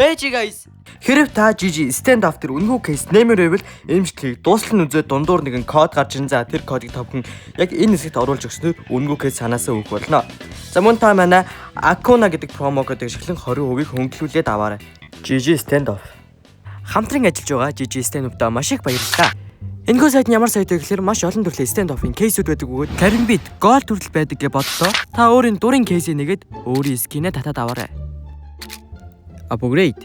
ээж guys. Хэрэг та GG stand off тэр үнэхүү кейс нэмэрвэл эмчлэгийг дуустал нь үзээд дундуур нэгэн код гарч ирэн за тэр кодыг тавхан яг энэ хэсэгт оруулж өгснөөр үнэхүү кейс санаасаа өгөх болно. За мөн та манай Akuna гэдэг промо кодыг ашиглан 20% хөнгөлүүлээд аваарай. GG stand off. Хамтран ажиллаж байгаа GG stand off-д маш их баярлалаа. Энэхүү сайт нь ямар сайт вэ гэхээр маш олон төрлийн stand off-ын кейсүүд байдаг бөгөөд харин бид гол төрөл байдаг гэж бодлоо. Та өөрийн дурын кейсийг нэгээд өөрийн скинээ татаад аваарай. Upgrade.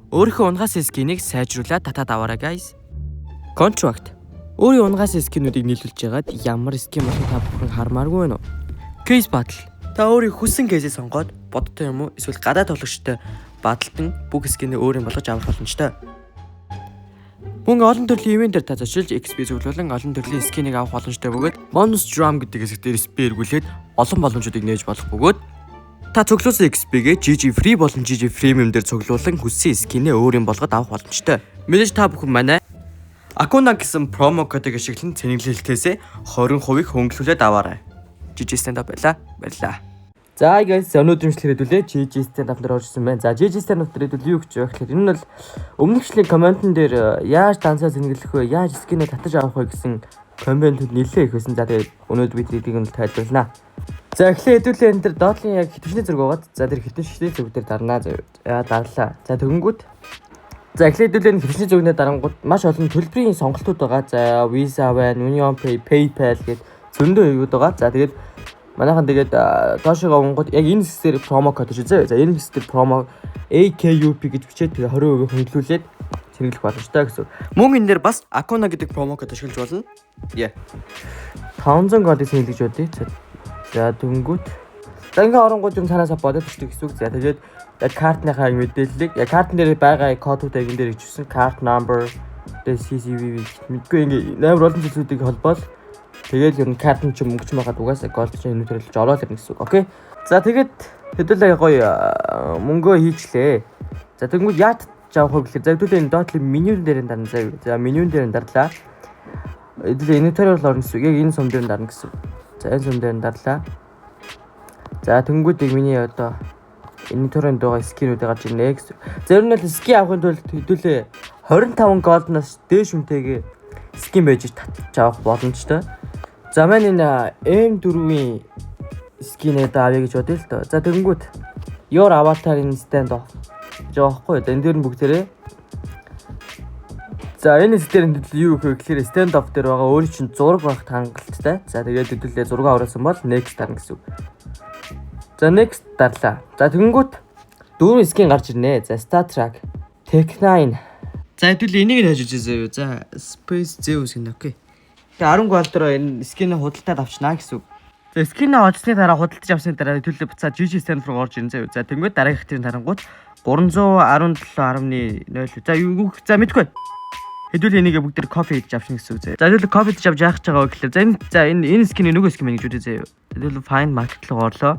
Өөрийнхөө унгаас скинийг сайжруулаад татаад аваарай guys. Contract. Өөрийн унгаас скинүүдийг нийлүүлж яагаад ямар скин болохыг та бүхэн хармааргүй байна уу? Case battle. Та өөрийн хүссэн кейсээ сонгоод бодтой юм уу эсвэл гадаад тоглогчтой баталтан бүх скинээ өөрийн болгож авах боломжтой. Мөн олон төрлийн ивентээр та зочилж XP зөвлөлөн олон төрлийн скинийг авах боломжтой бөгөөд bonus drum гэдэг хэсэгтээ XP эргүүлээд олон боломжуудыг нээж болох бөгөөд та цуглуулсан XP-гээ GG free болон GG premium дээр цуглуулан хүссэн скинээ өөрийн болгоод авах боломжтой. Мэдээж та бүхэн манай Akuna гэсэн промо кодыг ашиглан цэнэглэлтээсээ 20% хөнгөлүүлээд аваарай. GG stand up байла. Баярлалаа. За guys, өнөөдөр имжлэгээр хэдүүлээ GG stand up дээр орсон байна. За GG stand up дээр хэдүүл юу гэж вэ гэхээр энэ нь бол өмнөхшлийн комментэн дээр яаж дансаа цэнэглэх вэ, яаж скинээ татаж авах вэ гэсэн комментүүд нэлээд их байсан. За тэгээд өнөөдөр бид эдийг нь тайлбарлана. За эхлээд хэдүүлээ энэ дээр доотлын яг хитвшний зэрэг байгаад за тэр хитвшний зэрэг дээр дарнаа. За дарлаа. За тэгэнгүүт за эхлээд хэдүүлээ хитвшний зэрэгнээ дарангууд маш олон төлбөрийн сонголтууд байгаа. За Visa байна, Union Pay, PayPal гээд зөндөө юуд байгаа. За тэгээд манайхан тэгээд доошоо онгод яг энэ хэсгээр промо код шүү зэ. За энэ хэсгээр промо AKUP гэж бичээд тэгээ 20% хөнгөлүүлээд цэнэглэх боломжтой гэсэн. Мөн энэ дээр бас Akuna гэдэг промо код ашиглаж болно. 500 кодыг цэнэглэж бодъё. За дөнгөт. За ингээ оронгууд юм цаанаас бодоод ирдэг гэсэн үг. За тэгээд яг картныхаа мэдээллийг яг картн дээр байгаа кодуудыг энэ дээр ичсэн card number, CCV мэдгүй ингээ амар олон зүйлсүүдийг холбоол тэгээд ер нь карт нь ч мөнгө ч байгаад угаасаа голд ч энэ төрөлж ороод ирнэ гэсэн үг. Окей. За тэгээд хэдүүлээ гоё мөнгөө хийчлээ. За тэгэнгүүт яаж авах вэ гэхээр за хэдүүлээ энэ доотлын менюн дээр нь дарна. За менюн дээр нь дарлаа. Хэдүүлээ инвентарь орно гэсэн үг. Яг энэ сум дээр нь дарна гэсэн үг. За энэ сум дээр нь дарлаа. За тэнгүүдийг миний одоо инвентарьнд байгаа скинүүдийг гарч ирнэ гэсэн. За ер нь л скин авахын тулд хэдүүлээ 25 голдноос дээш үнэтэйгээ скин байж татчих авах боломжтой. За маань энэ M4-ийн скинээ давъя гэж бодъё л доо. За тэгэнгүүт your avatar in stand off жоохгүй. Энэ дээр нь бүгдээрээ за энэ хэсгээр юу гэх вэ гэхээр stand off дээр байгаа өөрийн чинь зураг багт хангалттай. За тэгээд хэдүүлээ зураг оруулсан бол next дарна гэсэн үг. За next дарлаа. За тэгэнгүүт дөрвөн скин гарч ирнэ. За Star Trek, Tech9. За хэдүүлээ энийг нь хажиж үзье юу. За Space Zeus гэнэ. Окей. Тэгээ 10 голдороо энэ скинээ худалдаад авчнаа гэсэн үг. За скинээ олсны дараа худалдаж авсны дараа хэдүүлээ буцаад GG stand руу орж ирнэ. За тэнгууд дараагийнх тэрийн тарангууд 317.0. За юу за мэдгүй. Хэдүүлээ энийг бүгд тэр кофе хийж авчихна гэсэн үг. За хэдүүлээ кофе хийж авч яах гэж байгаа вэ гэхэлээ. За энэ скин нөгөө скин мэн гэж үзье заяа. Хэдүүлээ find market руу орлоо.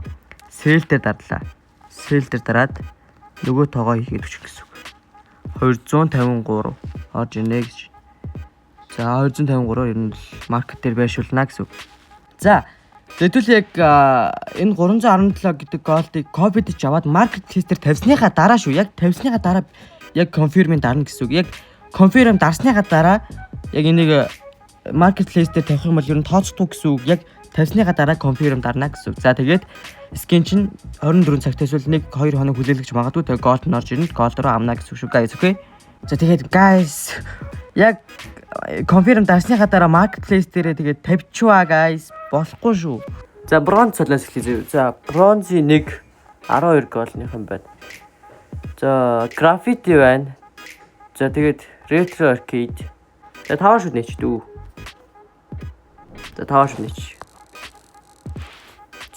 Sale дээр дарлаа. Sale дээр дараад нөгөө тоогоо хийгээд өчөх гэсэн үг. 253 орж ирнэ гэж. За 253 ер нь маркет дээр байшуулна гэсэн үг. За хэдүүлээ яг энэ 317 гэдэг голдыг копидж аваад маркет плейс дээр тавьсныхаа дараа шүү. Яг тавьсныхаа дараа яг конфирмыг дарна гэсэн үг. Яг конфирм дарсныхаа дараа яг энийг маркет плейс дээр тавих юм бол ер нь тооцдгүй гэсэн үг. Яг тавьсныхаа дараа конфирм дарна гэсэн үг. За тэгээд скин чинь 24 цагт эсвэл 1-2 хоног хүлээлгэж магадгүй. Тэгээд голд нь орж ирнэ. Голд руу амна гэсэн үг шүү guys. Окей. За тэгээд guys яг конфирм дарсныхаа дараа маркет плейс дээр тэгээд тавьчихваа guys. Болохгүй шүү. За бронз цолоос эхлэе. За бронзын 1 12 голныхан байна. За граффити байна. За тэгээд retro arcade. За 5 шүд нэч дүү. За 5 шүд нэч.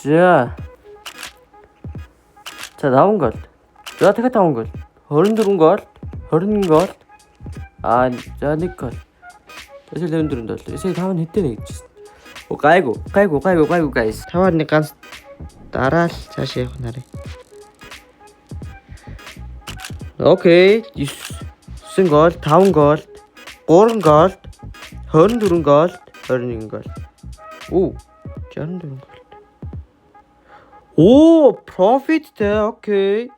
За 5 гол. За тэгээд 5 гол. 24 гол, 21 гол. За 1 гол. Эсвэл 24 доллар. Эсвэл 5 нь хэдэн нэгжсэн. Гайгүй guys. 5-аар нэг ганц дараа л цааш явах нарыг. Окей. 9 гол, 5 гол, 3 гол, 24 гол, 21 гол. 64 гол. Profit те. Окей.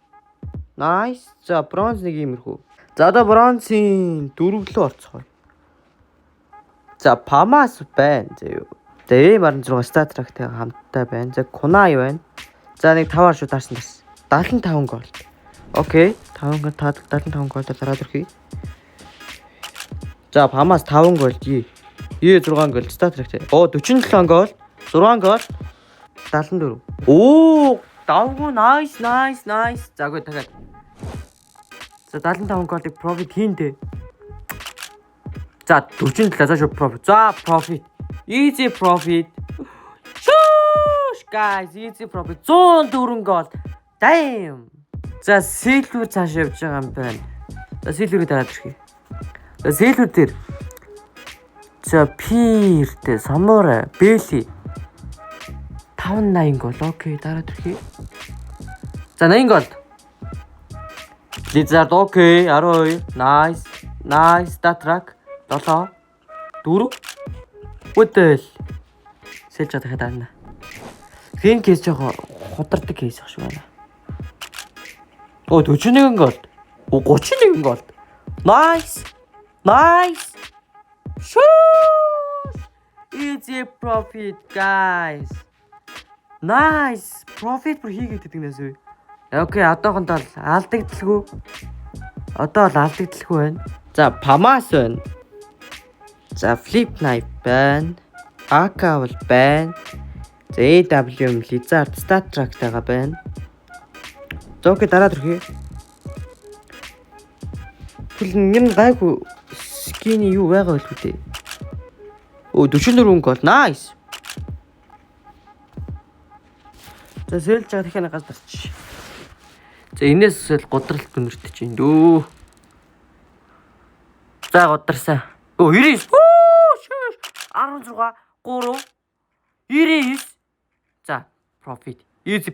Nice. За бронз нэг иймэрхүү. За одоо бронзын 4 рүү орцгоё. За Памас байна. За юу. За M16 статрактай хамттай байна. За Кунай байна. За нэг 5-аар шүү дарсан. 75 гол. Окей. 75 гол дараад өрхий. За Памас 5 гол ий. 6 гол статрактай. Оо 47 гол. 6 гол. 74. Оо, давгүй nice. За гүй дахиад. За 75 голыг profit хийндэ. За 47 за шүү profit. За profit. Easy profit. Шууш guys, easy profit. 104 гол. Damn. За silver цааш явж байгаа юм байна. За silver-ийг дараад ирхий. За silver дээр. За пиртэй самурай, белли. 580 гол. Окей, дараад ирхий. За 80 гол. Blizzard окей, 12. Nice. Statrack 7. 4. Үтэл. Сэлж дахиад арна. Фин кейс жоохон худардаг кейс ах шиг байна. Оо 41 гол. Оо 31 гол. Nice. Shoo! Easy profit guys. Nice. Profit бүр хийгээд идэг нээс үү. Окей, одоохондоо алдагдaltaгүй. Одоо л алдагдaltaгүй байна. За, Памас байна. За, Flip Knife байна. Акавл байна. За, AWM Blizzard Statrack-тайгаа байна. За, окей, дараад өрхий. Түлэн юм гайгүй скины юу байгаа байлгүй дээ. Оо, 44 гол. Nice. За, сэлж байгаа дахиад газ дарч. За энэс л годролт дүнэрт чинь дөө. За годарсан. Оо 99. 16 3 99. За profit. Easy.